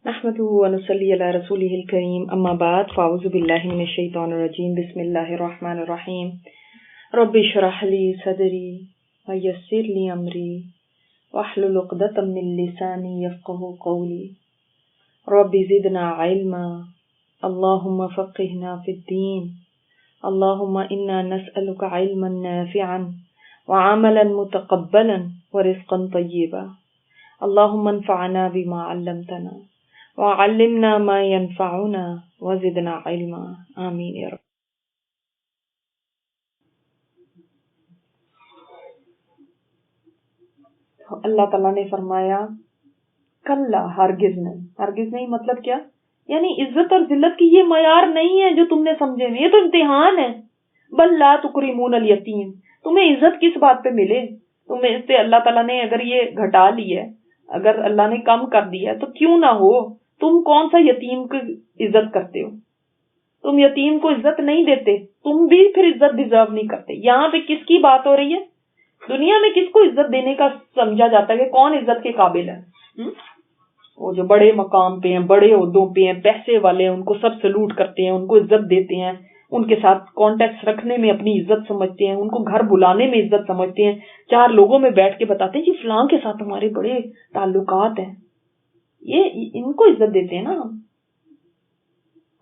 نحمده ونصلي على رسوله الكريم اما بعد فاعوذ بالله من الشيطان الرجيم بسم الله الرحمن الرحيم رب اشرح لي صدري ويسر لي امري واحلل عقدة من لساني يفقهوا قولي رب زدنا علما اللهم فقهنا في الدين اللهم انا نسألك علما نافعا وعملا متقبلا ورزقا طيبا اللهم انفعنا بما علمتنا وعلمنا ما ينفعنا وزدنا علما آمین یا رب۔ اللہ تعالیٰ نے فرمایا کلا، ہرگز نہیں مطلب کیا؟ یعنی عزت اور ذلت کی یہ معیار نہیں ہے جو تم نے سمجھے، یہ تو امتحان ہے۔ بل لا تکرمون الیتیم، تمہیں عزت کس بات پہ ملے؟ تمہیں اس سے اللہ تعالیٰ نے اگر یہ گھٹا لی ہے، اگر اللہ نے کم کر دیا تو کیوں نہ ہو، تم کون سا یتیم کو عزت کرتے ہو؟ تم یتیم کو عزت نہیں دیتے، تم بھی پھر عزت ڈیزرو نہیں کرتے۔ یہاں پہ کس کی بات ہو رہی ہے؟ دنیا میں کس کو عزت دینے کا سمجھا جاتا ہے کہ کون عزت کے قابل ہے؟ وہ جو بڑے مقام پہ ہیں، بڑے عہدوں پہ ہیں، پیسے والے ہیں، ان کو سب سلوٹ کرتے ہیں، ان کو عزت دیتے ہیں، ان کے ساتھ کانٹیکٹ رکھنے میں اپنی عزت سمجھتے ہیں، ان کو گھر بلانے میں عزت سمجھتے ہیں، چار لوگوں میں بیٹھ کے بتاتے ہیں جی فلاں کے ساتھ ہمارے بڑے تعلقات ہیں، یہ ان کو عزت دیتے ہیں نا ہم۔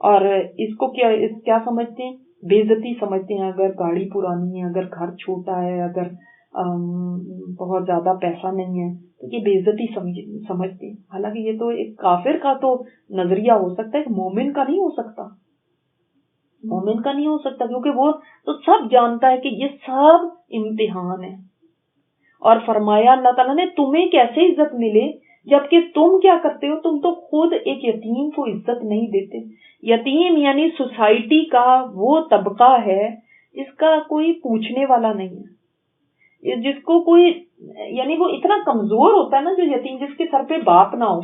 اور اس کو کیا سمجھتے ہیں؟ بے عزتی سمجھتے ہیں۔ اگر گاڑی پرانی ہے، اگر گھر چھوٹا ہے، اگر بہت زیادہ پیسہ نہیں ہے تو یہ بے عزتی سمجھتے ہیں۔ حالانکہ یہ تو ایک کافر کا تو نظریہ ہو سکتا ہے، ایک مومن کا نہیں ہو سکتا، مومن کا نہیں ہو سکتا، کیونکہ وہ تو سب جانتا ہے کہ یہ سب امتحان ہے۔ اور فرمایا اللہ تعالیٰ نے تمہیں کیسے عزت ملے جبکہ تم کیا کرتے ہو؟ تم تو خود ایک یتیم کو عزت نہیں دیتے۔ یتیم یعنی سوسائٹی کا وہ طبقہ ہے جس کا کوئی پوچھنے والا نہیں ہے، جس کو کوئی، یعنی وہ اتنا کمزور ہوتا ہے نا جو یتیم، جس کے سر پہ باپ نہ ہو،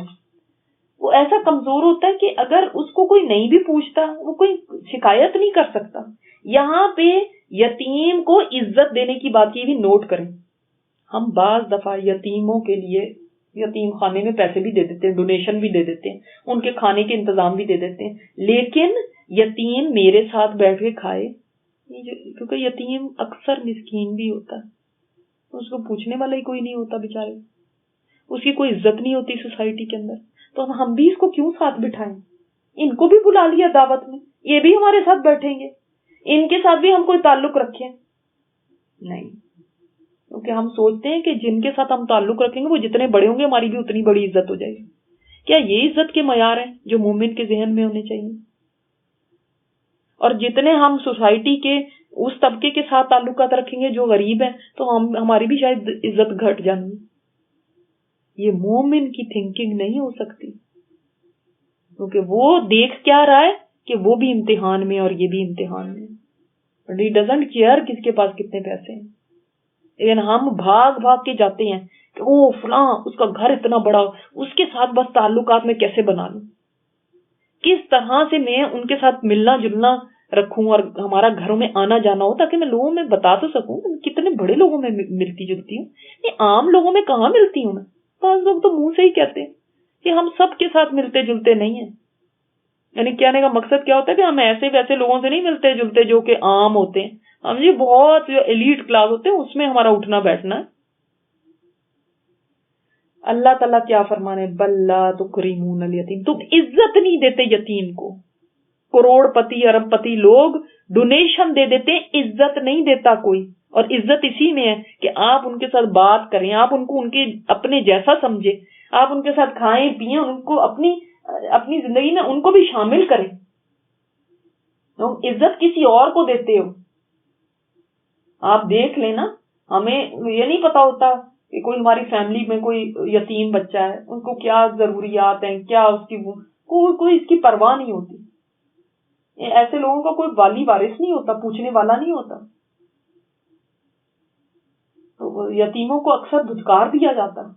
وہ ایسا کمزور ہوتا ہے کہ اگر اس کو کوئی نہیں بھی پوچھتا وہ کوئی شکایت نہیں کر سکتا۔ یہاں پہ یتیم کو عزت دینے کی بات کی بھی نوٹ کریں۔ ہم بعض دفعہ یتیموں کے لیے یتیم خانے میں پیسے بھی دے دیتے ہیں، ڈونیشن بھی دے دیتے ہیں، ان کے کھانے کے انتظام بھی دے دیتے ہیں، لیکن یتیم میرے ساتھ بیٹھ کے کھائے، کیونکہ یتیم اکثر مسکین بھی ہوتا ہے، اس کو پوچھنے والا ہی کوئی نہیں ہوتا بیچارے، اس کی کوئی عزت نہیں ہوتی سوسائٹی کے اندر، تو ہم بھی اس کو کیوں ساتھ بٹھائیں؟ ان کو بھی بلا لیا دعوت میں، یہ بھی ہمارے ساتھ بیٹھیں گے، ان کے ساتھ بھی ہم کوئی تعلق رکھیں؟ نہیں، کیونکہ ہم سوچتے ہیں کہ جن کے ساتھ ہم تعلق رکھیں گے وہ جتنے بڑے ہوں گے ہماری بھی اتنی بڑی عزت ہو جائے گی۔ کیا یہ عزت کے معیار ہیں جو مومن کے ذہن میں ہونے چاہیے؟ اور جتنے ہم سوسائٹی کے اس طبقے کے ساتھ تعلقات رکھیں گے جو غریب ہیں تو ہماری بھی شاید عزت گھٹ جانی۔ یہ مومن کی تھنکنگ نہیں ہو سکتی، کیونکہ وہ دیکھ کیا رہا ہے کہ وہ بھی امتحان میں اور یہ بھی امتحان میں، He doesn't care کس کے پاس کتنے پیسے ہیں، لیکن ہم بھاگ کے جاتے ہیں کہ او فلاں اس کا گھر اتنا بڑا، اس کے ساتھ بس تعلقات میں کیسے بنا لوں، کس طرح سے میں ان کے ساتھ ملنا جلنا رکھوں اور ہمارا گھروں میں آنا جانا ہو، تاکہ میں لوگوں میں بتا تو سکوں کتنے بڑے لوگوں میں ملتی جلتی ہوں، یہ عام لوگوں میں کہاں ملتی ہوں میں۔ بعض لوگ تو منہ سے ہی کہتے ہیں کہ ہم سب کے ساتھ ملتے جلتے نہیں ہیں، یعنی کہنے کا مقصد کیا ہوتا ہے کہ ہم ایسے ویسے لوگوں سے نہیں ملتے جلتے جو کہ عام ہوتے ہیں، ہم جی بہت جو ایلیٹ کلاس ہوتے ہیں اس میں ہمارا اٹھنا بیٹھنا ہے۔ اللہ تعالیٰ کیا فرمانے؟ بل لا تکرمون الیتیم، تم عزت نہیں دیتے یتیم کو۔ کروڑ پتی ارب پتی لوگ ڈونیشن دے دیتے ہیں، عزت نہیں دیتا کوئی۔ اور عزت اسی میں ہے کہ آپ ان کے ساتھ بات کریں، آپ ان کو ان کے اپنے جیسا سمجھے، آپ ان کے ساتھ کھائیں پیئیں، ان کو اپنی زندگی میں ان کو بھی شامل کریں۔ عزت کسی اور کو دیتے ہو۔ آپ دیکھ لینا، ہمیں یہ نہیں پتا ہوتا کہ کوئی ہماری فیملی میں کوئی یتیم بچہ ہے، ان کو کیا ضروریات ہیں، کیا اس کی کوئی اس کی پرواہ نہیں ہوتی۔ ایسے لوگوں کا کوئی والی وارث نہیں ہوتا، پوچھنے والا نہیں ہوتا، تو یتیموں کو اکثر دھتکار دیا جاتا ہے۔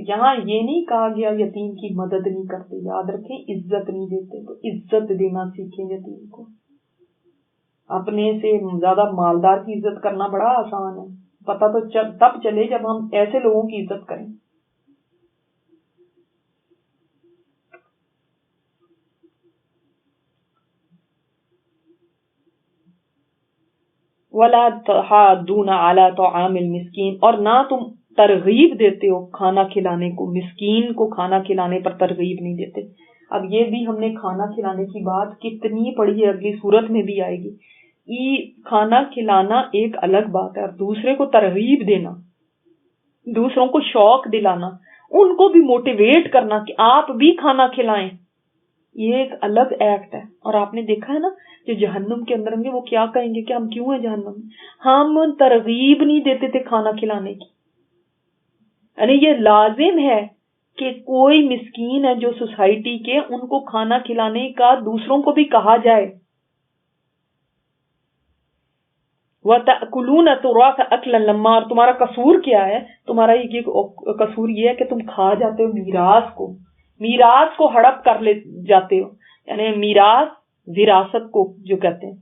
یہاں یہ نہیں کہا گیا یتیم کی مدد نہیں کرتے، یاد رکھیں عزت نہیں دیتے، تو عزت دینا سیکھیں یتیم کو۔ اپنے سے زیادہ مالدار کی عزت کرنا بڑا آسان ہے، پتہ تو تب چلے جب ہم ایسے لوگوں کی عزت کریں۔ ولا تحاضون علی طعام المسکین، اور نہ تم ترغیب دیتے ہو کھانا کھلانے کو، مسکین کو کھانا کھلانے پر ترغیب نہیں دیتے. اب یہ بھی ہم نے کھانا کھلانے کی بات کتنی پڑھی ہے، اگلی صورت میں بھی آئے گی. کھانا کھلانا ایک الگ بات ہے، اور دوسرے کو ترغیب دینا، دوسروں کو شوق دلانا، ان کو بھی موٹیویٹ کرنا کہ آپ بھی کھانا کھلائیں، یہ ایک الگ ایکٹ ہے. اور آپ نے دیکھا ہے نا جو جہنم کے اندر ہوں گے وہ کیا کہیں گے کہ ہم کیوں ہیں جہنم میں؟ ہم ترغیب نہیں دیتے تھے کھانا کھلانے کی. یعنی یہ لازم ہے کہ کوئی مسکین ہے جو سوسائٹی کے، ان کو کھانا کھلانے کا دوسروں کو بھی کہا جائے. وَتَأْكُلُونَ التُّرَاثَ أَكْلًا لَمًّا، اور تمہارا قصور کیا ہے؟ تمہارا یہ قصور یہ ہے کہ تم کھا جاتے ہو میراث کو ہڑپ کر لے جاتے ہو. یعنی میراث، وراثت کو جو کہتے ہیں.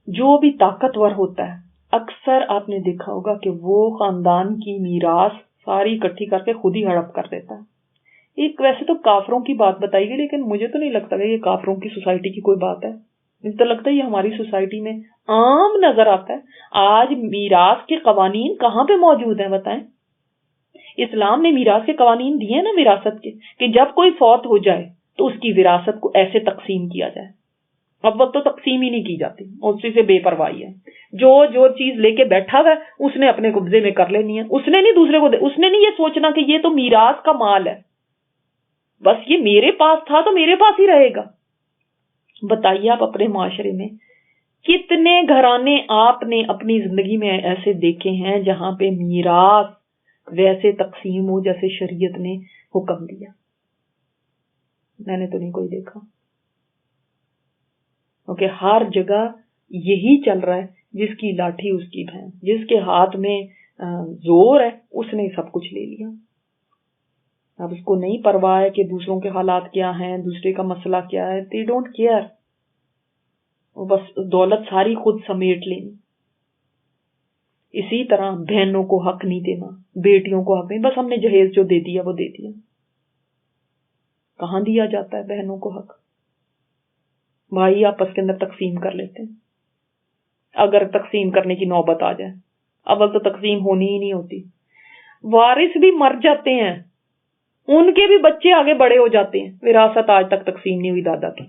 جو بھی طاقتور ہوتا ہے اکثر آپ نے دیکھا ہوگا کہ وہ خاندان کی میراث ساری اکٹھی کر کے خود ہی ہڑپ کر دیتا ہے. ایک ویسے تو کافروں کی بات بتائی گئی، لیکن مجھے تو نہیں لگتا کہ یہ کافروں کی سوسائٹی کی کوئی بات ہے. مجھے تو لگتا ہے یہ ہماری سوسائٹی میں عام نظر آتا ہے. آج میراث کے قوانین کہاں پہ موجود ہیں بتائیں؟ اسلام نے میراث کے قوانین دیے نا وراثت کے، کہ جب کوئی فوت ہو جائے تو اس کی وراثت کو ایسے تقسیم کیا جائے. اب وقت تو تقسیم ہی نہیں کی جاتی، اسی سے بے پرواہی ہے. جو چیز لے کے بیٹھا ہوا ہے اس نے اپنے قبضے میں کر لینی ہے، اس نے نہیں دوسرے کو اس نے نہیں یہ سوچنا کہ یہ تو میراث کا مال ہے، بس یہ میرے پاس تھا تو میرے پاس ہی رہے گا. بتائیے آپ اپنے معاشرے میں کتنے گھرانے آپ نے اپنی زندگی میں ایسے دیکھے ہیں جہاں پہ میراث ویسے تقسیم ہو جیسے شریعت نے حکم دیا؟ میں نے تو نہیں کوئی دیکھا. کیونکہ ہر جگہ یہی چل رہا ہے، جس کی لاٹھی اس کی بھینس، جس کے ہاتھ میں زور ہے اس نے سب کچھ لے لیا. اب اس کو نہیں پرواہ ہے کہ دوسروں کے حالات کیا ہیں، دوسرے کا مسئلہ کیا ہے. they don't care. وہ بس دولت ساری خود سمیٹ لینی. اسی طرح بہنوں کو حق نہیں دینا، بیٹیوں کو حق نہیں، بس ہم نے جہیز جو دے دیا وہ دے دیا. کہاں دیا جاتا ہے بہنوں کو حق؟ بھائی آپس کے اندر تقسیم کر لیتے ہیں. اگر تقسیم کرنے کی نوبت آ جائے، اول تو تقسیم ہونی ہی نہیں ہوتی. وارث بھی مر جاتے ہیں، ان کے بھی بچے آگے بڑے ہو جاتے ہیں، وراثت آج تک تقسیم نہیں ہوئی دادا کی.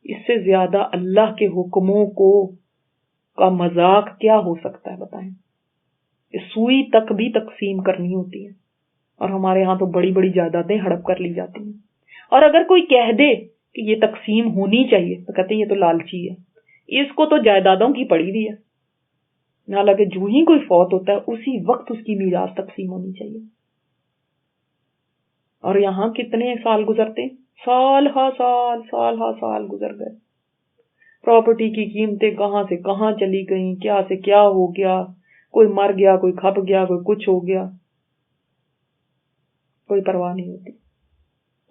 اس سے زیادہ اللہ کے حکموں کا مذاق کیا ہو سکتا ہے بتائیں؟ سوئی تک بھی تقسیم کرنی ہوتی ہے، اور ہمارے ہاں تو بڑی بڑی جائیدادیں ہڑپ کر لی جاتی ہیں. اور اگر کوئی کہہ دے کہ یہ تقسیم ہونی چاہیے تو کہتے ہیں یہ تو لالچی ہے، اس کو تو جائیدادوں کی پڑی ہوئی ہے. حالانکہ جو ہی کوئی فوت ہوتا ہے اسی وقت اس کی میراث تقسیم ہونی چاہیے. اور یہاں کتنے سال گزرتے، سال ہا سال گزر گئے. پراپرٹی کی قیمتیں کہاں سے کہاں چلی گئیں، کیا سے کیا ہو گیا، کوئی مر گیا، کوئی کھپ گیا، کوئی کچھ ہو گیا، کوئی پرواہ نہیں ہوتی.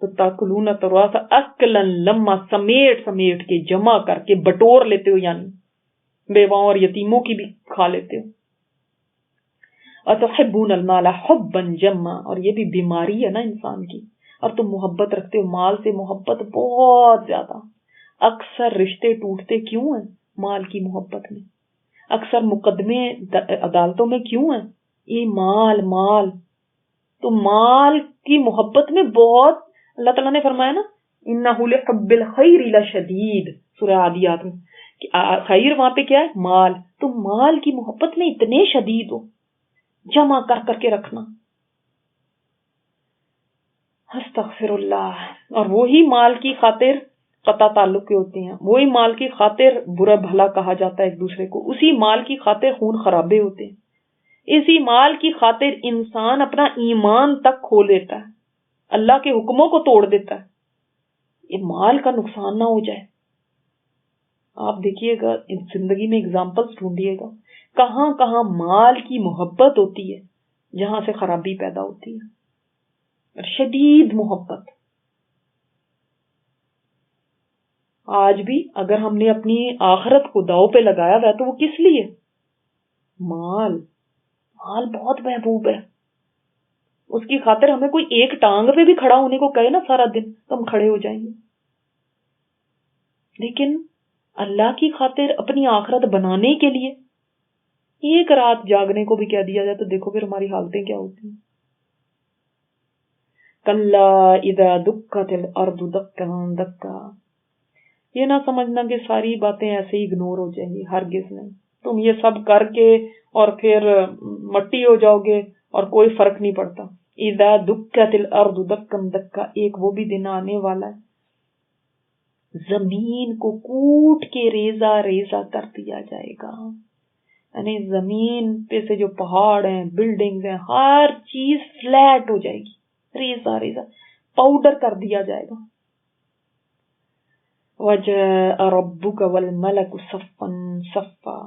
تو تاکلون التراث اکلا لما، سمیٹ کے جمع کر کے بٹور لیتے ہو، یعنی بیواؤں اور یتیموں کی بھی کھا لیتے ہو. وتحبون المال حبا جما، اور یہ بھی بیماری ہے نا انسان کی. اور تم محبت رکھتے ہو مال سے، محبت بہت زیادہ. اکثر رشتے ٹوٹتے کیوں ہیں؟ مال کی محبت میں. اکثر مقدمے عدالتوں میں کیوں ہیں؟ یہ مال. تو مال کی محبت میں بہت، اللہ تعالیٰ نے فرمایا نا انہ لحب الخیر لشدید، سورہ عادیات میں، کہ خیر وہاں پہ کیا ہے؟ مال. تو مال کی محبت میں اتنے شدید ہو، جمع کر کے رکھنا. استغفر اللہ. اور وہی مال کی خاطر قطع تعلق کے ہوتے ہیں، وہی مال کی خاطر برا بھلا کہا جاتا ہے ایک دوسرے کو، اسی مال کی خاطر خون خرابے ہوتے ہیں، اسی مال کی خاطر انسان اپنا ایمان تک کھو لیتا ہے، اللہ کے حکموں کو توڑ دیتا ہے. یہ مال کا نقصان نہ ہو جائے. آپ دیکھیے گا زندگی میں اگزامپلس ڈھونڈیے گا، کہاں کہاں مال کی محبت ہوتی ہے جہاں سے خرابی پیدا ہوتی ہے، شدید محبت. آج بھی اگر ہم نے اپنی آخرت کو داؤ پہ لگایا ہوا ہے تو وہ کس لیے؟ مال بہت محبوب ہے. اس کی خاطر ہمیں کوئی ایک ٹانگ پہ بھی کھڑا ہونے کو کہے نا سارا دن تو ہم کھڑے ہو جائیں گے. لیکن اللہ کی خاطر اپنی آخرت بنانے کے لیے ایک رات جاگنے کو بھی کہہ دیا جائے تو دیکھو پھر ہماری حالتیں کیا ہوتی ہیں. کلا اذا دکت الارض دکا دکا. یہ نہ سمجھنا کہ ساری باتیں ایسے ہی اگنور ہو جائیں گی، ہرگز نہیں. تم یہ سب کر کے اور پھر مٹی ہو جاؤ گے اور کوئی فرق نہیں پڑتا. اذا دکت الارض دکا دکا، ایک وہ بھی دن آنے والا ہے زمین کو کوٹ کے ریزہ ریزہ کر دیا جائے گا. یعنی زمین پہ سے جو پہاڑ ہیں، بلڈنگز ہیں، ہر چیز فلیٹ ہو جائے گی، ریزہ ریزہ پاؤڈر کر دیا جائے گا. وَجَاءَ رَبُّكَ وَالْمَلَكُ صَفًّا صَفًّا،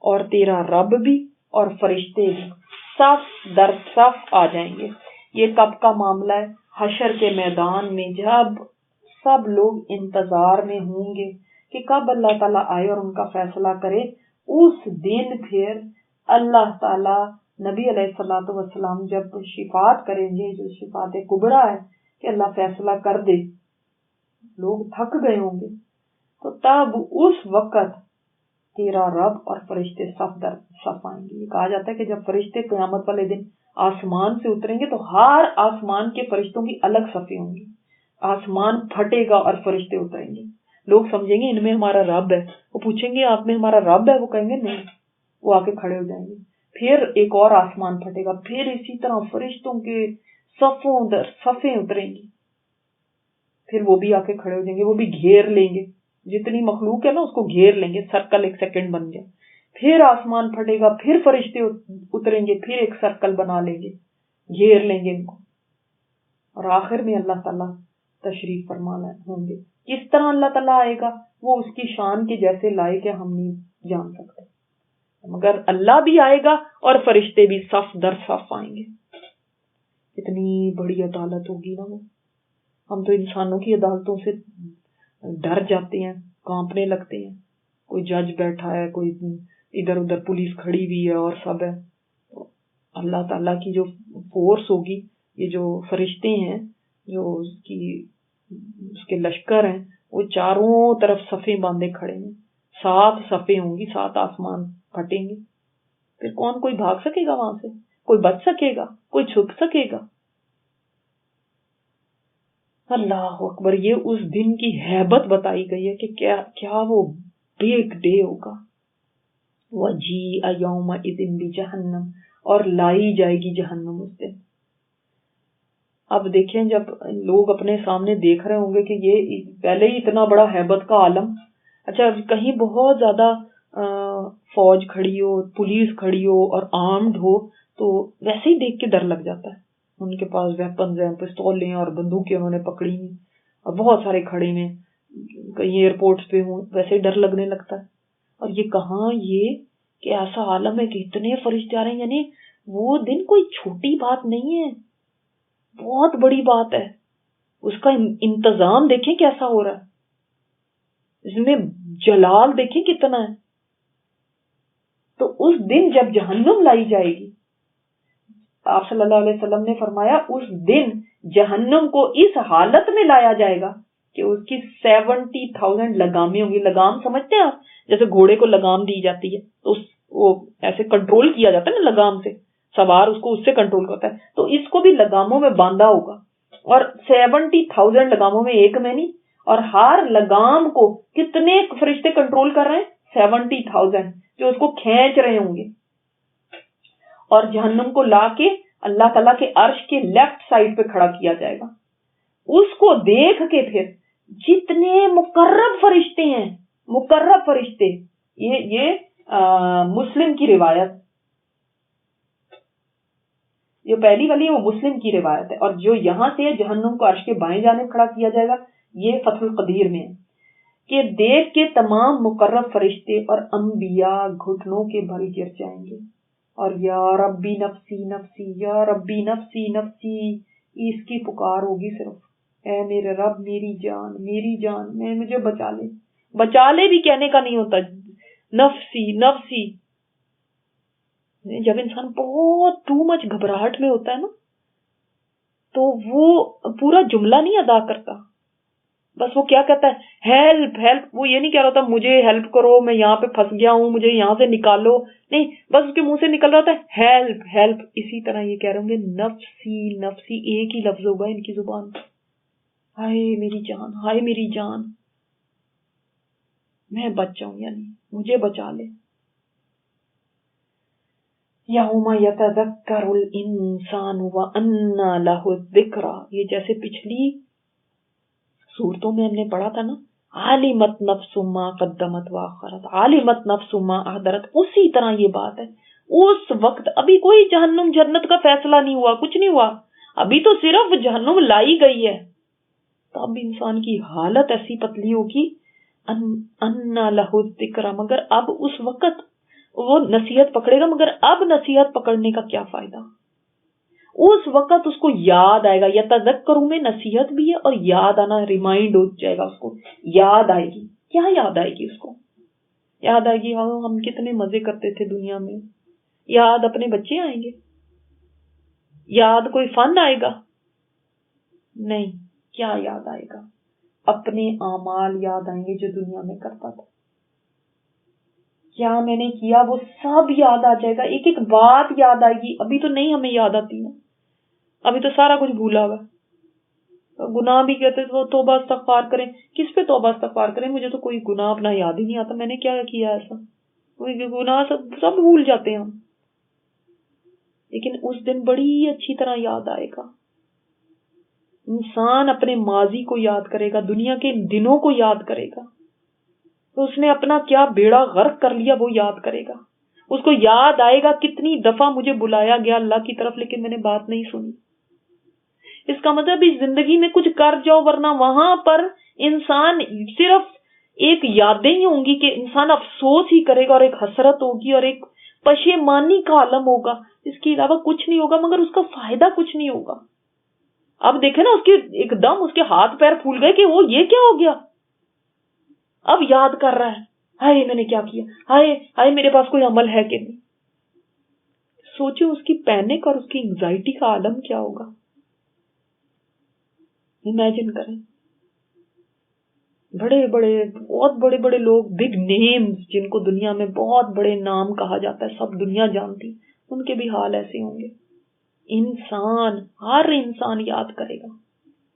اور تیرا رب بھی اور فرشتے بھی صف در صف آ جائیں گے. یہ کب کا معاملہ ہے؟ حشر کے میدان میں جب سب لوگ انتظار میں ہوں گے کہ کب اللہ تعالیٰ آئے اور ان کا فیصلہ کرے. اس دن پھر اللہ تعالیٰ نبی علیہ الصلوۃ والسلام جب شفاعت کریں گے، جو شفاعت کبریٰ ہے کہ اللہ فیصلہ کر دے، لوگ تھک گئے ہوں گے، تو تب اس وقت تیرا رب اور فرشتے صف در صف آئیں گے. یہ کہا جاتا ہے کہ جب فرشتے قیامت والے دن آسمان سے اتریں گے تو ہر آسمان کے فرشتوں کی الگ صفیں ہوں گی. آسمان پھٹے گا اور فرشتے اتریں گے. لوگ سمجھیں گے ان میں ہمارا رب ہے، وہ پوچھیں گے آپ میں ہمارا رب ہے، وہ کہیں گے نہیں، وہ آ کے کھڑے ہو جائیں گے. پھر ایک اور آسمان پھٹے گا، پھر اسی طرح فرشتوں کے صفوں در صفیں اتریں گی، پھر وہ بھی آ کے کھڑے ہو جائیں گے، وہ بھی گھیر لیں گے. جتنی مخلوق ہے نا اس کو گھیر لیں گے، سرکل ایک سیکنڈ بن گیا. پھر آسمان پھٹے گا، پھر فرشتے اتریں گے، پھر ایک سرکل بنا لیں گے، گھیر لیں گے ان کو، اور آخر میں اللہ تعالیٰ تشریف فرمانا ہوں گے. کس طرح اللہ تعالیٰ آئے گا وہ اس کی شان کے جیسے لائق ہے، ہم نہیں جان سکتے، مگر اللہ بھی آئے گا اور فرشتے بھی صف در صف آئیں گے. اتنی بڑی عدالت ہوگی نا وہ. ہم تو انسانوں کی عدالتوں سے ڈر جاتے ہیں، کانپنے لگتے ہیں. کوئی جج بیٹھا ہے، کوئی ادھر ادھر پولیس کھڑی ہوئی ہے اور سب ہے. اللہ تعالیٰ کی جو فورس ہوگی، یہ جو فرشتے ہیں، جو اس کے لشکر ہیں، وہ چاروں طرف صفیں باندھے کھڑے ہیں. 7 صفیں ہوں گی، 7 آسمان پھٹیں گے. پھر کون کوئی بھاگ سکے گا وہاں سے؟ کوئی بچ سکے گا؟ کوئی چھپ سکے گا؟ اللہ اکبر. یہ اس دن کی ہیبت بتائی گئی ہے کہ کیا وہ بگ ڈے ہوگا. وَجِیءَ یَوْمَئِذٍ بِجَہَنَّمَ، اور لائی جائے گی جہنم اس دن. اب دیکھیں جب لوگ اپنے سامنے دیکھ رہے ہوں گے کہ یہ پہلے ہی اتنا بڑا ہیبت کا عالم، اچھا کہیں بہت زیادہ فوج کھڑی ہو، پولیس کھڑی ہو اور آرمڈ ہو تو ویسے ہی دیکھ کے ڈر لگ جاتا ہے. ان کے پاس ویپنز ہیں، پستولیں اور بندوقیں انہوں نے پکڑی ہیں اور بہت سارے کھڑے ہیں، کہیں ایئرپورٹس پہ ہوں، ویسے ہی ڈر لگنے لگتا ہے. اور یہ کہاں یہ کہ ایسا عالم ہے کہ اتنے فرشتے آ رہے ہیں. یعنی وہ دن کوئی چھوٹی بات نہیں ہے، بہت بڑی بات ہے. اس کا انتظام دیکھیں کیسا ہو رہا ہے، اس میں جلال دیکھیں کتنا ہے. تو اس دن جب جہنم لائی جائے گی، آپ صلی اللہ علیہ وسلم نے فرمایا اس دن جہنم کو اس حالت میں لایا جائے گا کہ اس کی 70,000 لگامیں ہوں گی. لگام سمجھتے ہیں آپ؟ جیسے گھوڑے کو لگام دی جاتی ہے تو وہ ایسے کنٹرول کیا جاتا ہے نا لگام سے، سوار اس کو اس سے کنٹرول کرتا ہے. تو اس کو بھی لگاموں میں باندھا ہوگا، اور 70,000 لگاموں میں ایک میں نہیں. اور ہر لگام کو کتنے فرشتے کنٹرول کر رہے ہیں؟ 70,000 جو اس کو کھینچ رہے ہوں گے. اور جہنم کو لا کے اللہ تعالیٰ کے عرش کے لیفٹ سائڈ پہ کھڑا کیا جائے گا. اس کو دیکھ کے پھر جتنے مقرب فرشتے ہیں، مقرب فرشتے، یہ مسلم کی روایت، جو پہلی والی ہے وہ مسلم کی روایت ہے، اور جو یہاں سے جہنم کو عرش کے بائیں جانب کھڑا کیا جائے گا یہ فتح القدیر میں ہے کہ دیکھ کے تمام مقرب فرشتے اور انبیاء گھٹنوں کے بل گر جائیں گے اور یا ربی نفسی نفسی، یا ربی نفسی نفسی، اس کی پکار ہوگی صرف، اے میرے رب میری جان میں، مجھے بچا لے بھی کہنے کا نہیں ہوتا، نفسی نفسی. جب انسان بہت ٹو مچ گھبراہٹ میں ہوتا ہے نا تو وہ پورا جملہ نہیں ادا کرتا، بس وہ کیا کہتا ہے ہیلپ ہیلپ, وہ یہ نہیں کہہ رہا ہوتا مجھے ہیلپ کرو میں یہاں پہ پھنس گیا ہوں مجھے یہاں سے نکالو, نہیں بس اس کے منہ سے نکل رہا ہوتا ہے ہیلپ ہیلپ. اسی طرح یہ کہہ رہے ہوں گے نفسی نفسی, ایک ہی لفظ ہوگا ان کی زبان پہ, ہائے میری جان ہائے میری جان, میں بچ جاؤں یعنی مجھے بچا لے. یوم یتذکر الانسان وانى له الذکریٰ, یہ جیسے پچھلی صورتوں میں ہم نے پڑھا تھا نا, عالمت نفس ما قدمت واخرت عالمت نفس ما احضرت, اسی طرح یہ بات ہے. اس وقت ابھی کوئی جہنم جنت کا فیصلہ نہیں ہوا, کچھ نہیں ہوا, ابھی تو صرف جہنم لائی گئی ہے. تب انسان کی حالت ایسی پتلی ہوگی انا لہ الذکریٰ, مگر اب اس وقت وہ نصیحت پکڑے گا, مگر اب نصیحت پکڑنے کا کیا فائدہ. اس وقت اس کو یاد آئے گا, یتذکر میں نصیحت بھی ہے اور یاد آنا, ریمائنڈ ہو جائے گا, اس کو یاد آئے گی. کیا یاد آئے گی اس کو؟ یاد آئے گی ہم کتنے مزے کرتے تھے دنیا میں, یاد اپنے بچے آئیں گے, یاد کوئی فن آئے گا نہیں. کیا یاد آئے گا؟ اپنے اعمال یاد آئیں گے جو دنیا میں کرتا تھا, کیا میں نے کیا وہ سب یاد آ جائے گا, ایک ایک بات یاد آئے گی. ابھی تو نہیں ہمیں یاد آتی نا, ابھی تو سارا کچھ بھولا ہوا. گناہ بھی کہتے تو توبہ استغفار کریں, کس پہ توبہ استغفار کریں, مجھے تو کوئی گناہ اپنا یاد ہی نہیں آتا, میں نے کیا کیا ایسا, کوئی گناہ سب بھول جاتے ہیں ہم. لیکن اس دن بڑی اچھی طرح یاد آئے گا. انسان اپنے ماضی کو یاد کرے گا, دنیا کے دنوں کو یاد کرے گا, تو اس نے اپنا کیا بیڑا غرق کر لیا وہ یاد کرے گا. اس کو یاد آئے گا کتنی دفعہ مجھے بلایا گیا اللہ کی طرف لیکن میں نے بات نہیں سنی. اس کا مطلب اس زندگی میں کچھ کر جاؤ, ورنہ وہاں پر انسان صرف ایک یادیں ہی ہوں گی کہ انسان افسوس ہی کرے گا, اور ایک حسرت ہوگی اور ایک پشیمانی کا عالم ہوگا, اس کے علاوہ کچھ نہیں ہوگا, مگر اس کا فائدہ کچھ نہیں ہوگا. اب دیکھیں نا, اس کے ایک دم اس کے ہاتھ پیر پھول گئے کہ وہ یہ کیا ہو گیا, اب یاد کر رہا ہے ہائے میں نے کیا کیا, ہائے ہائے میرے پاس کوئی عمل ہے کہ نہیں. سوچو اس کی پینک اور اس کی انگزائٹی کا عالم کیا ہوگا. امیجن کریں, بڑے بڑے بہت بڑے بڑے لوگ, بگ نیمز جن کو دنیا میں بہت بڑے نام کہا جاتا ہے, سب دنیا جانتی, ان کے بھی حال ایسے ہوں گے. انسان, ہر انسان یاد کرے گا.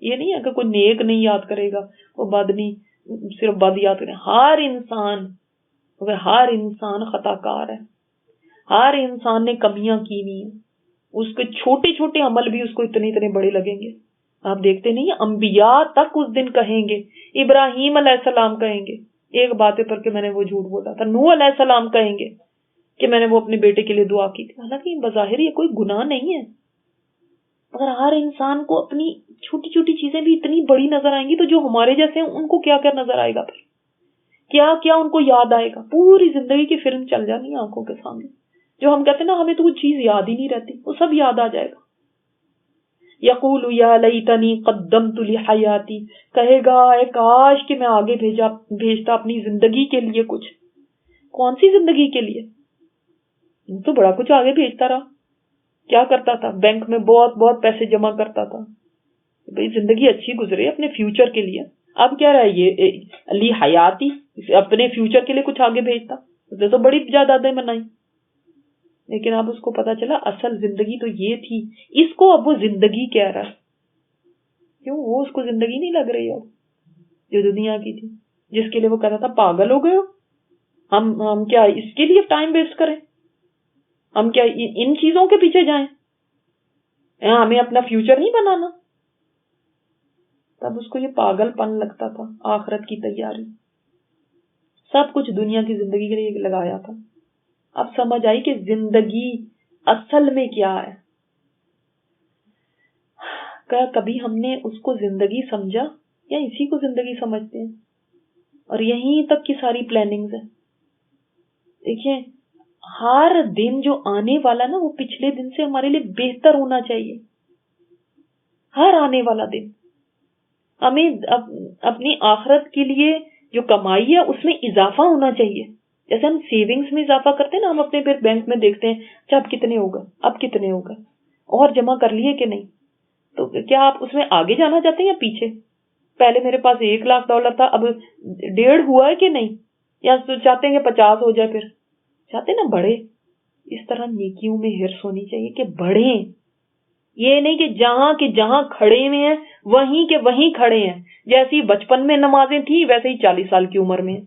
یہ نہیں ہے کہ کوئی نیک نہیں یاد کرے گا, وہ بد نہیں, صرف بد یاد کرے. ہر انسان خطا کار ہے, ہر انسان نے کمیاں کی ہوئی ہیں. اس کے چھوٹے چھوٹے عمل بھی اس کو اتنے اتنے بڑے لگیں گے. آپ دیکھتے نہیں, انبیاء تک اس دن کہیں گے, ابراہیم علیہ السلام کہیں گے ایک بات پر کہ میں نے وہ جھوٹ بولا تھا, نوح علیہ السلام کہیں گے کہ میں نے وہ اپنے بیٹے کے لیے دعا کی تھی. حالانکہ بظاہر یہ کوئی گناہ نہیں ہے, مگر ہر انسان کو اپنی چھوٹی چھوٹی چیزیں بھی اتنی بڑی نظر آئیں گی, تو جو ہمارے جیسے ہیں ان کو کیا کیا نظر آئے گا, پھر کیا کیا ان کو یاد آئے گا. پوری زندگی کی فلم چل جانی آنکھوں کے سامنے. جو ہم کہتے ہیں نا ہمیں تو وہ چیز یاد ہی نہیں رہتی, وہ سب یاد آ جائے گا. یقول یا لیتنی قدمت لحیاتی, کہے گا اے کاش کہ میں آگے بھیجتا اپنی زندگی کے لیے کچھ. کون سی زندگی کے لیے؟ تو بڑا کچھ آگے بھیجتا رہا. کیا کرتا تھا؟ بینک میں بہت بہت پیسے جمع کرتا تھا, بھئی زندگی اچھی گزرے اپنے فیوچر کے لیے. اب کیا رہا یہ لی حیاتی, اپنے فیوچر کے لیے کچھ آگے بھیجتا, تو بڑی جائیدادیں بنائی. لیکن اب اس کو پتا چلا اصل زندگی تو یہ تھی, اس کو اب وہ زندگی کہہ رہا ہے. کیوں؟ وہ اس کو زندگی نہیں لگ رہی اب جو دنیا کی تھی, جس کے لیے وہ کہتا تھا پاگل ہو گئے ہو, ہم کیا اس کے لیے ٹائم ویسٹ کریں, ہم کیا ان چیزوں کے پیچھے جائیں, ہمیں اپنا فیوچر نہیں بنانا. تب اس کو یہ پاگل پن لگتا تھا. آخرت کی تیاری سب کچھ دنیا کی زندگی کے لیے لگایا تھا. اب سمجھ آئی کہ زندگی اصل میں کیا ہے. کیا کبھی ہم نے اس کو زندگی سمجھا, یا اسی کو زندگی سمجھتے ہیں؟ اور یہیں تک کی ساری پلاننگز ہیں. دیکھیں, ہر دن جو آنے والا نا وہ پچھلے دن سے ہمارے لیے بہتر ہونا چاہیے. ہر آنے والا دن ہمیں اپنی آخرت کے لیے جو کمائی ہے اس میں اضافہ ہونا چاہیے. جیسے ہم سیونگز میں اضافہ کرتے ہیں نا, ہم اپنے بینک میں دیکھتے ہیں اچھا اب کتنے ہوگا, اب کتنے ہوگا, اور جمع کر لیے کہ نہیں. تو کیا آپ اس میں آگے جانا چاہتے ہیں یا پیچھے؟ پہلے میرے پاس $1,00,000 تھا، اب 1.5 ہوا ہے کہ نہیں؟ یا چاہتے ہیں کہ 50 ہو جائے؟ پھر چاہتے نا بڑھے. اس طرح نیکیوں میں ہرس ہونی چاہیے کہ بڑھیں. یہ نہیں کہ جہاں کے جہاں کھڑے ہوئے ہیں وہیں کے وہیں کھڑے ہیں. جیسی بچپن میں نمازیں تھیں ویسے ہی 40 سال کی عمر میں،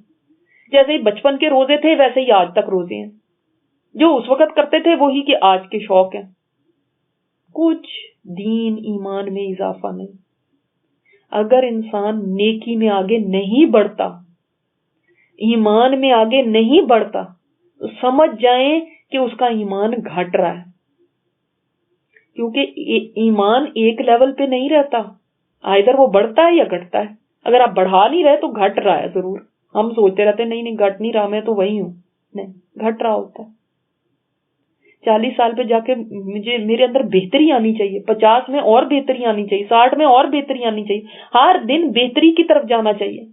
جیسے ہی بچپن کے روزے تھے ویسے ہی آج تک روزے ہیں. جو اس وقت کرتے تھے وہی کہ آج کے شوق ہیں. کچھ دین ایمان میں اضافہ نہیں. اگر انسان نیکی میں آگے نہیں بڑھتا، ایمان میں آگے نہیں بڑھتا، تو سمجھ جائیں کہ اس کا ایمان گھٹ رہا ہے. کیونکہ ایمان ایک لیول پہ نہیں رہتا، ادھر وہ بڑھتا ہے یا گھٹتا ہے. اگر آپ بڑھا نہیں رہے تو گھٹ رہا ہے ضرور. ہم سوچتے رہتے ہیں نہیں گھٹ نہیں رہا، میں تو وہی ہوں. نہیں، گھٹ رہا ہوتا ہے. 40 سال پہ جا کے میرے اندر بہتری آنی چاہیے، 50 میں اور بہتری آنی چاہیے، 60 میں اور بہتری آنی چاہیے. ہر دن بہتری کی طرف جانا چاہیے.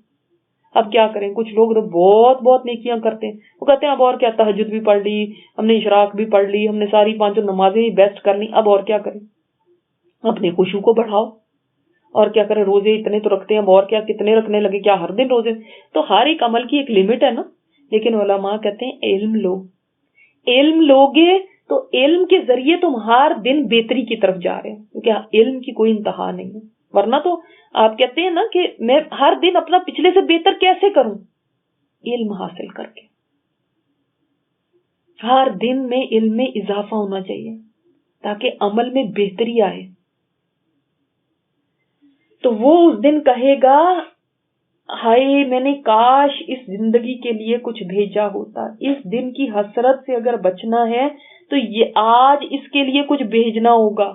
اب کیا کریں، کچھ لوگ تو بہت بہت نیکیاں کرتے ہیں. وہ کہتے ہیں اب اور کیا، تہجد بھی پڑھ لی ہم نے، اشراق بھی پڑھ لی ہم نے، ساری 5 نمازیں ہی بیسٹ کر لی، اب اور کیا کریں. اپنے خشوع کو بڑھاؤ. اور کیا کریں، روزے اتنے تو رکھتے ہیں، اب اور کیا کتنے رکھنے لگے، کیا ہر دن روزے؟ تو ہر ایک عمل کی ایک لمٹ ہے نا. لیکن علماء کہتے ہیں علم لو. علم لوگے تو علم کے ذریعے تم ہر دن بہتری کی طرف جا رہے ہیں، کیونکہ علم کی کوئی انتہا نہیں ہے. ورنہ تو آپ کہتے ہیں نا کہ میں ہر دن اپنا پچھلے سے بہتر کیسے کروں؟ علم حاصل کر کے. ہر دن میں علم میں اضافہ ہونا چاہیے تاکہ عمل میں بہتری آئے. تو وہ اس دن کہے گا ہائے میں نے کاش اس زندگی کے لیے کچھ بھیجا ہوتا. اس دن کی حسرت سے اگر بچنا ہے تو یہ آج اس کے لیے کچھ بھیجنا ہوگا.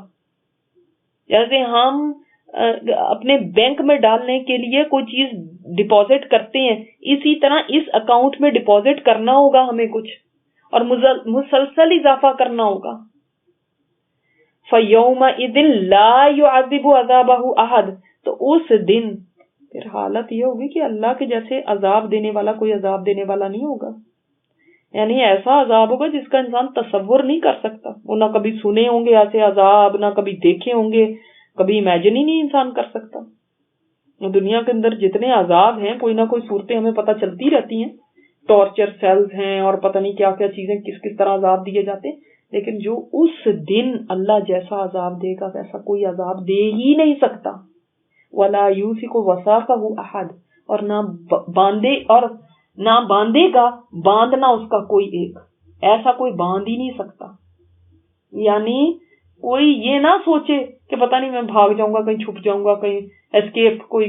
جیسے ہم اپنے بینک میں ڈالنے کے لیے کوئی چیز ڈپازٹ کرتے ہیں، اسی طرح اس اکاؤنٹ میں ڈپازٹ کرنا ہوگا ہمیں کچھ، اور مسلسل اضافہ کرنا ہوگا. فَيَوْمَئِذٍ لَا يُعَذِّبُ عَذَابَهُ أَحَدٌ. تو اس دن پھر حالت یہ ہوگی کہ اللہ کے جیسے عذاب دینے والا کوئی عذاب دینے والا نہیں ہوگا. یعنی ایسا عذاب ہوگا جس کا انسان تصور نہیں کر سکتا. وہ نہ کبھی سنے ہوں گے ایسے عذاب، نہ کبھی دیکھے ہوں گے، کبھی امیجن ہی نہیں انسان کر سکتا. دنیا کے اندر جتنے عذاب ہیں کوئی نہ کوئی صورتیں ہمیں پتہ چلتی رہتی ہیں. ٹارچر سیلز ہیں اور پتہ نہیں کیا کیا چیزیں کس کس طرح عذاب دیے جاتے ہیں. لیکن جو اس دن اللہ جیسا عذاب دے گا ویسا کوئی عذاب دے ہی نہیں سکتا. وَلَا يُوثِقُ وَثَاقَهُ أَحَدٌ. اور نہ باندھے گا باندھنا اس کا کوئی ایک، ایسا کوئی باندھ ہی نہیں سکتا. یعنی کوئی یہ نہ سوچے کہ پتہ نہیں میں بھاگ جاؤں گا، کہیں چھپ جاؤں گا، کہیں اسکیپ کوئی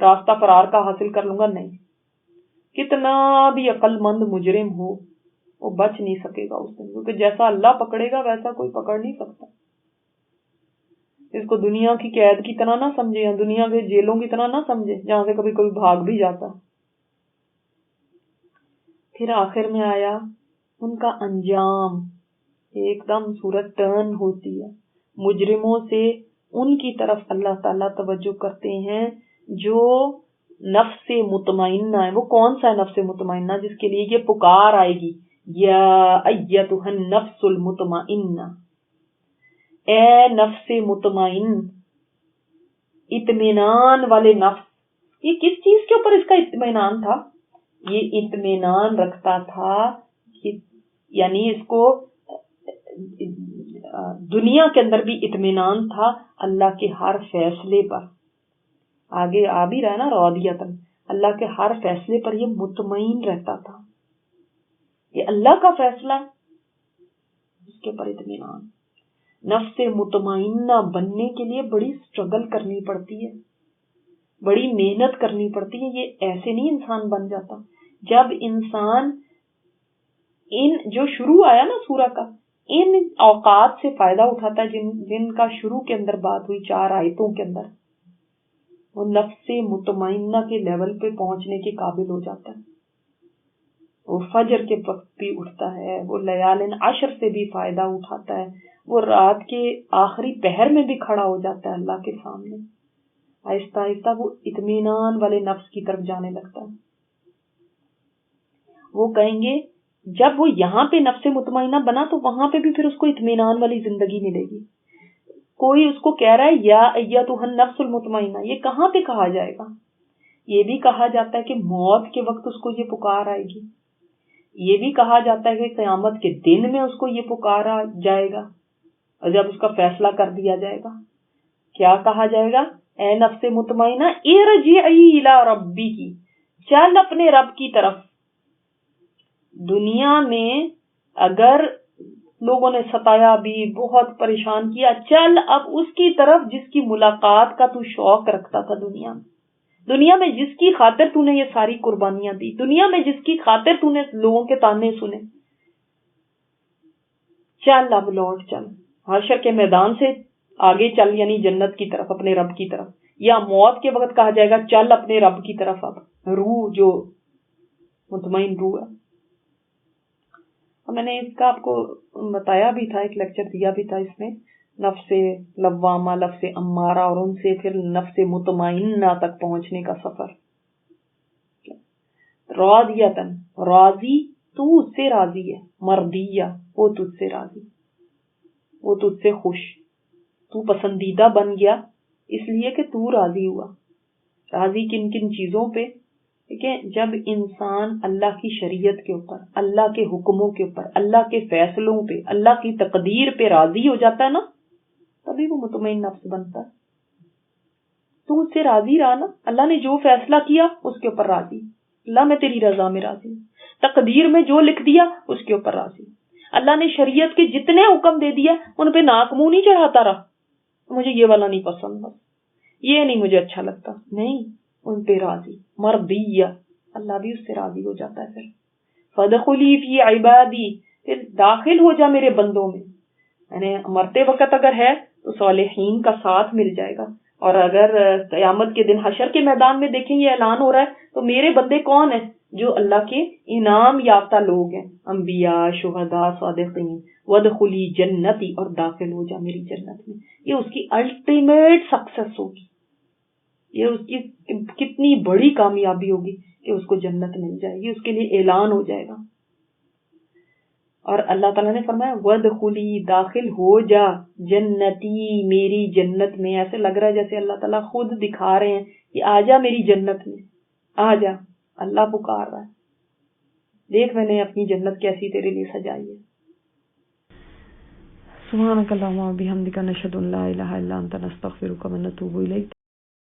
راستہ فرار کا حاصل کر لوں گا. نہیں، کتنا بھی عقل مند مجرم ہو وہ بچ نہیں سکے گا اس دن، کیونکہ جیسا اللہ پکڑے گا ویسا کوئی پکڑ نہیں سکتا. اس کو دنیا کی قید کی طرح نہ سمجھے، یا دنیا کے جیلوں کی طرح نہ سمجھے جہاں سے کبھی کوئی بھاگ بھی جاتا. پھر آخر میں آیا ان کا انجام. ایک دم صورت ٹرن ہوتی ہے. مجرموں سے ان کی طرف اللہ تعالیٰ توجہ کرتے ہیں جو نفس مطمئنہ ہے. وہ کون سا ہے نفس مطمئنہ؟ جس کے لیے یہ پکار آئے گی، یا ایتھا النفس المطمئنہ، اے نفس مطمئن، اطمینان والے نفس. یہ کس چیز کے اوپر اس کا اطمینان تھا؟ یہ اطمینان رکھتا تھا یعنی اس کو دنیا کے اندر بھی اطمینان تھا اللہ کے ہر فیصلے پر. آگے آ بھی رہا نا راضیتاً، اللہ کے ہر فیصلے پر یہ مطمئن رہتا تھا. یہ اللہ کا فیصلہ ہے، اس کے پر اطمینان. نفس مطمئنہ بننے کے لیے بڑی سٹرگل کرنی پڑتی ہے، بڑی محنت کرنی پڑتی ہے. یہ ایسے نہیں انسان بن جاتا. جب انسان ان جو شروع آیا نا سورہ کا، ان اوقات سے فائدہ اٹھاتا ہے جن کا شروع کے اندر بات ہوئی 4 آیتوں کے اندر، وہ نفس مطمئنہ کے لیول پہ پہنچنے کے قابل ہو جاتا ہے. وہ فجر کے وقت بھی اٹھتا ہے، وہ لیالین عشر سے بھی فائدہ اٹھاتا ہے، وہ رات کے آخری پہر میں بھی کھڑا ہو جاتا ہے اللہ کے سامنے. آہستہ آہستہ وہ اطمینان والے نفس کی طرف جانے لگتا ہے. وہ کہیں گے جب وہ یہاں پہ نفس مطمئنہ بنا تو وہاں پہ بھی پھر اس کو اطمینان والی زندگی ملے گی. کوئی اس کو کہہ رہا ہے یا ایتھا النفس المطمئنہ، یہ کہاں پہ کہا جائے گا؟ یہ بھی کہا جاتا ہے کہ موت کے وقت اس کو یہ پکار آئے گی، یہ بھی کہا جاتا ہے کہ قیامت کے دن میں اس کو یہ پکارا جائے گا، اور جب اس کا فیصلہ کر دیا جائے گا کیا کہا جائے گا؟ اے نفس مطمئنہ ارجعی الی ربک، چل اپنے رب کی طرف۔ دنیا میں اگر لوگوں نے ستایا بھی، بہت پریشان کیا، چل اب اس کی طرف جس کی ملاقات کا تو شوق رکھتا تھا دنیا میں جس کی خاطر تو نے یہ ساری قربانیاں دی، دنیا میں جس کی خاطر تو نے لوگوں کے تانے سنے، چل اب لوٹ چل، حشر کے میدان سے آگے چل، یعنی جنت کی طرف، اپنے رب کی طرف۔ یا موت کے وقت کہا جائے گا چل اپنے رب کی طرف، اب روح جو مطمئن روح ہے۔ میں نے اس کا آپ کو بتایا بھی تھا، ایک لیکچر دیا بھی تھا اس میں، نفس لوامہ، نفس امارہ، اور ان سے پھر نفس مطمئنہ تک پہنچنے کا سفر۔ راضیتن، راضی تو اس سے راضی ہے، مردیہ وہ تجھ سے راضی، وہ تجھ سے خوش، تو پسندیدہ بن گیا اس لیے کہ تو راضی ہوا۔ راضی کن کن چیزوں پہ؟ دیکھیں، جب انسان اللہ کی شریعت کے اوپر، اللہ کے حکموں کے اوپر، اللہ کے فیصلوں پہ، اللہ کی تقدیر پہ راضی ہو جاتا ہے نا، تبھی وہ مطمئن نفس بنتا ہے۔ تو اس سے راضی رہا نا، اللہ نے جو فیصلہ کیا اس کے اوپر راضی، اللہ میں تیری رضا میں راضی ہوں، تقدیر میں جو لکھ دیا اس کے اوپر راضی، اللہ نے شریعت کے جتنے حکم دے دیا ان پہ ناک منہ نہیں چڑھاتا رہا، مجھے یہ والا نہیں پسند، بس یہ نہیں مجھے اچھا لگتا، نہیں، ان پہ راضی، مرضیہ، اللہ بھی اس سے راضی ہو جاتا ہے۔ پھر فادخلی فی عبادی، پھر داخل ہو جا میرے بندوں میں، یعنی مرتے وقت اگر ہے تو صالحین کا ساتھ مل جائے گا، اور اگر قیامت کے دن حشر کے میدان میں دیکھیں یہ اعلان ہو رہا ہے تو میرے بندے کون ہیں؟ جو اللہ کے انعام یافتہ لوگ ہیں، انبیاء، شہداء، صادقین، وادخلی جنتی، اور داخل ہو جا میری جنت میں۔ یہ اس کی الٹیمیٹ سکسیس ہوگی، یہ اس کی کتنی بڑی کامیابی ہوگی کہ اس کو جنت مل جائے گی، اس کے لیے اعلان ہو جائے گا۔ اور اللہ تعالیٰ نے فرمایا وادخلی، داخل ہو جا، جنتی، میری جنت میں۔ ایسے لگ رہا ہے جیسے اللہ تعالیٰ خود دکھا رہے ہیں کہ آ جا میری جنت میں، آ جا، اللہ پکار رہا ہے، دیکھ میں نے اپنی جنت کیسی تیرے لیے سجائی ہے۔ سبحانک اللہم و بحمدک، نشہد ان لا الہ الا انت، نستغفرک و نتوب الیک۔